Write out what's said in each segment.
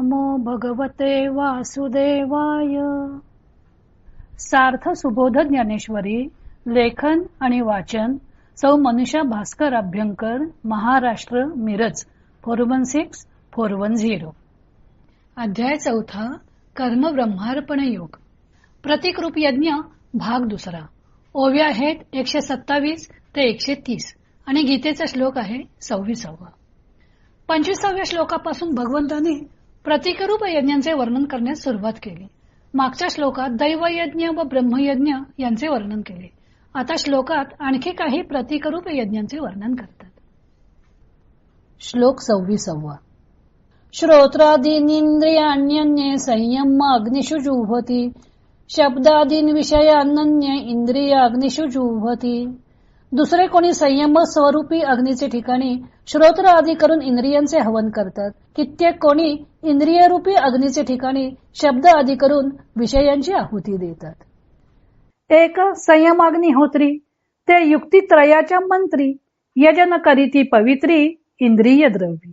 नमो भगवते वासुदेवाय. सार्थ सुबोध ज्ञानेश्वरी. लेखन आणि वाचन सौ मनीषा भास्कर अभ्यंकर, महाराष्ट्र, मिरज 416410. अध्याय 4. कर्म ब्रह्मार्पण योग. प्रतिकृप यज्ञ भाग 2. ओव्या आहेत 127 ते 130 आणि गीतेचा श्लोक आहे 26. 25व्या श्लोकापासून भगवंतांनी प्रतिकरूप यज्ञांचे वर्णन करण्यास सुरुवात केली. मागच्या श्लोकात दैवयज्ञ व ब्रह्मयज्ञ यांचे वर्णन केले. आता श्लोकात आणखी काही प्रतिकरूप यज्ञांचे वर्णन करतात. श्लोक 26. श्रोत्रादीनिंद्रियाण्यन्ये संयम अग्निषु जुह्वति, शब्दादीन विषयान्य इंद्रियाग्निषु जुह्वति. दुसरे कोणी संयम स्वरूपी अग्नीचे ठिकाणी श्रोत्र आदी करून इंद्रियांचे हवन करतात. कित्येक कोणी इंद्रियरूपी अग्नीचे ठिकाणी शब्द आदी करून विषयांची आहुती देतात. एक संयमाग्निहोत्री, ते युक्तित्रयाच्या मंत्री, यजन करीती पवित्री इंद्रिय द्रव्य.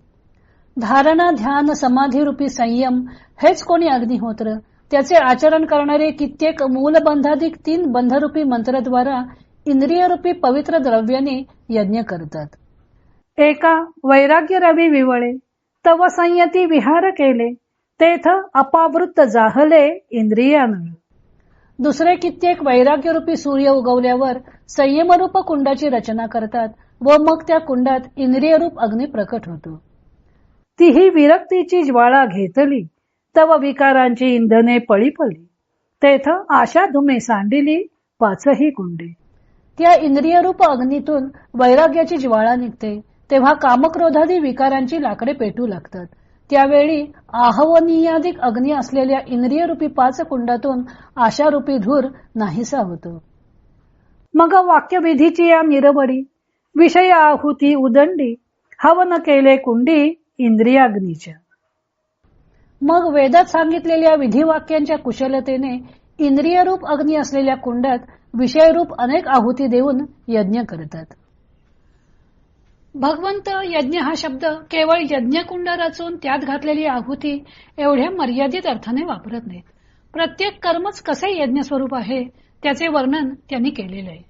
धारणा ध्यान समाधी रूपी संयम हेच कोणी अग्निहोत्र, त्याचे आचरण करणारे कित्येक मूलबंधाधिक 3 बंधरूपी मंत्राद्वारा इंद्रियरूपी पवित्र द्रव्याने यज्ञ करतात. एका वैराग्य रवी विवळे, तव संयती विहार केले, तेथ अपावृत्त जाहले इंद्रियानळ. दुसरे कित्येक वैराग्यरूपी सूर्य उगवल्यावर संयमरूप कुंडाची रचना करतात व मग त्या कुंडात इंद्रियरूप अग्नी प्रकट होतो. तीही विरक्तीची ज्वाळा घेतली, तव विकारांची इंधने पळी पळी, तेथ आशा धुमे सांडिली 5ही कुंडे. त्या इंद्रियरूप अग्नीतून वैराग्याची ज्वाळा निघते, तेव्हा कामक्रोधादी विकारांची लाकडे पेटू लागतात. त्यावेळी आहवनीयाधिक अग्नी असलेल्या इंद्रियरूपी 5 कुंडातून आशारूपी धूर नाहीसा होतो. मग वाक्यविधीची या निरबडी, विषय आहुती उदंडी, हवन केले कुंडी इंद्रियाग्नीच्या. मग वेदात सांगितलेल्या विधिवाक्यांच्या कुशलतेने इंद्रियरूप अग्नी असलेल्या कुंडात विषयरूप अनेक आहुती देऊन यज्ञ करतात. भगवंत यज्ञ हा शब्द केवळ यज्ञकुंड रचून त्यात घातलेली आहुती एवढ्या मर्यादित अर्थाने वापरत नाहीत. प्रत्येक कर्मच कसे यज्ञ स्वरूप आहे त्याचे वर्णन त्यांनी केलेले आहे.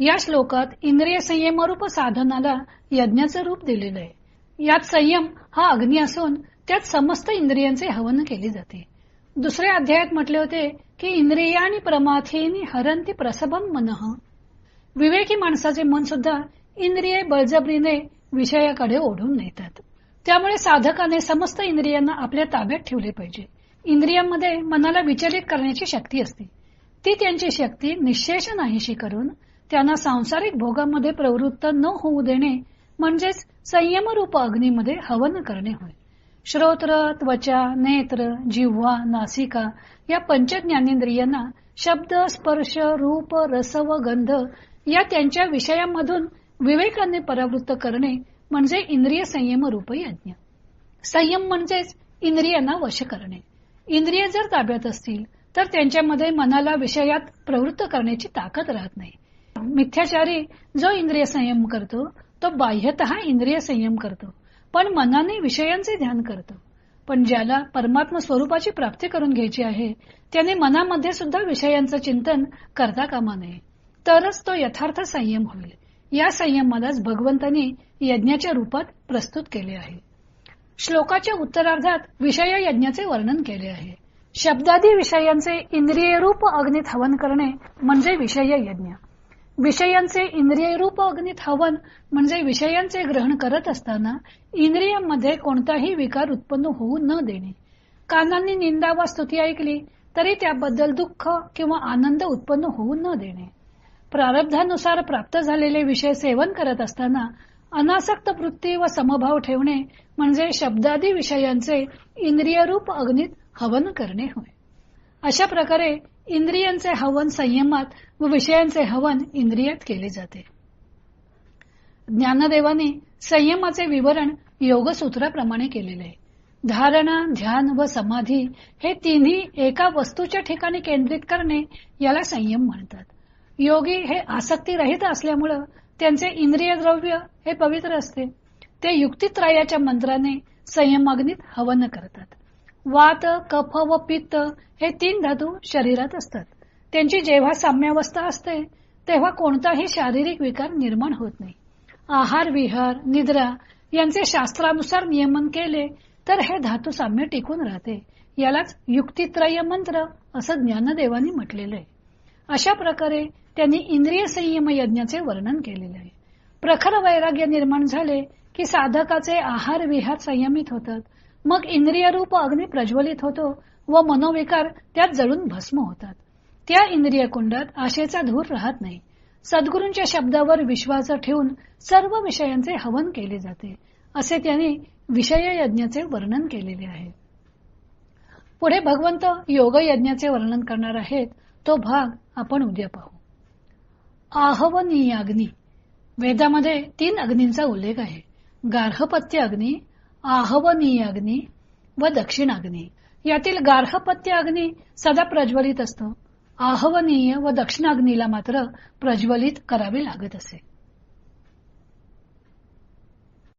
या श्लोकात इंद्रिय संयमरूप साधनाला यज्ञाचे रूप दिलेले आहे. यात संयम हा अग्नी असून त्यात समस्त इंद्रियांचे हवन केले जाते. दुसऱ्या अध्यायात म्हटले होते की इंद्रियानी प्रमाथीनी हरंती प्रसभम मनः. विवेकी माणसाचे मन सुद्धा इंद्रिये बळजबरीने विषयाकडे ओढून नेतात. त्यामुळे साधकाने समस्त इंद्रियांना आपल्या ताब्यात ठेवले पाहिजे. इंद्रियांमध्ये मनाला विचलित करण्याची शक्ती असते. ती त्यांची शक्ती निःशेष नाहीशी करून त्यांना सांसारिक भोगामध्ये प्रवृत्त न होऊ देणे म्हणजेच संयमरूप अग्नीमध्ये हवन करणे होय. श्रोत्र, त्वचा, नेत्र, जिव्हा, नासिका या पंचज्ञानेंद्रियांना शब्द, स्पर्श, रूप, रस व गंध या त्यांच्या विषयांमधून विवेकाने परावृत्त करणे म्हणजे इंद्रिय संयम रूप यज्ञ. संयम म्हणजेच इंद्रियांना वश करणे. इंद्रिय जर ताब्यात असतील तर त्यांच्यामध्ये मनाला विषयात प्रवृत्त करण्याची ताकद राहत नाही. मिथ्याचारी जो इंद्रिय संयम करतो तो बाह्यतः इंद्रिय संयम करतो, पण मनाने विषयांचे ध्यान करतो. पण ज्याला परमात्मा स्वरूपाची प्राप्ती करून घ्यायची आहे त्याने मनामध्ये सुद्धा विषयांचं चिंतन करता कामा नये, तरच तो यथार्थ संयम होईल. या संयमालाच भगवंतांनी यज्ञाच्या रूपात प्रस्तुत केले आहे. श्लोकाच्या उत्तरार्धात विषय यज्ञाचे वर्णन केले आहे. शब्दादी विषयांचे इंद्रियरूप अग्नीत हवन करणे म्हणजे विषय यज्ञ. विषयांचे इंद्रियरूप अग्नीत हवन म्हणजे विषयांचे ग्रहण करत असताना इंद्रियांमध्ये कोणताही विकार उत्पन्न होऊ न देणे. कानांनी निंदा वा स्तुती ऐकली तरी त्याबद्दल दुःख किंवा आनंद उत्पन्न होऊ न देणे. प्रारब्धानुसार प्राप्त झालेले विषय सेवन करत असताना अनासक्त वृत्ती व समभाव ठेवणे म्हणजे शब्दादी विषयांचे इंद्रियरूप अग्नीत हवन करणे होय. अशा प्रकारे इंद्रियांचे हवन संयमात व विषयांचे हवन इंद्रियात केले जाते. ज्ञानदेवाने संयमाचे विवरण योगसूत्राप्रमाणे केलेले आहे. धारणा, ध्यान व समाधी हे तिन्ही एका वस्तूच्या ठिकाणी केंद्रित करणे याला संयम म्हणतात. योगी हे आसक्ती रहित असल्यामुळे त्यांचे इंद्रिय द्रव्य हे पवित्र असते. ते युक्तित्रयाच्या मंत्राने संयमाग्नीत हवन करतात. वात, कफ व पित्त हे 3 धातू शरीरात असतात. त्यांची जेव्हा साम्यावस्था असते तेव्हा कोणताही शारीरिक विकार निर्माण होत नाही. आहार विहार निद्रा यांचे शास्त्रानुसार नियमन केले तर हे धातू साम्य टिकून राहते. यालाच युक्तित्रय मंत्र असं ज्ञानदेवानी म्हटलेलं आहे. अशा प्रकारे त्यांनी इंद्रिय संयम यज्ञाचे वर्णन केलेले आहे. प्रखर वैराग्य निर्माण झाले की साधकाचे आहार विहार संयमित होतात. मग इंद्रिय रूप अग्नी प्रज्वलित होतो व मनोविकार त्यात जळून भस्म होतात. त्या इंद्रिय कुंडात आशेचा धूर राहत नाही. सद्गुरूंच्या शब्दावर विश्वास ठेवून सर्व विषयांचे हवन केले जाते. असे त्यांनी विषय यज्ञाचे वर्णन केलेले आहे. पुढे भगवंत योग यज्ञाचे वर्णन करणार आहेत. तो भाग आपण उद्या पाहू. आहवनीय अग्नी. वेदामध्ये 3 अग्नींचा उल्लेख आहे. गार्हपत्य अग्नी, आहवनीय अग्नी व दक्षिणाग्नी. यातील गार्हपत्य अग्नी सदा प्रज्वलित असतो. आहवनीय व दक्षिणाग्नीला मात्र प्रज्वलित करावे लागत असे.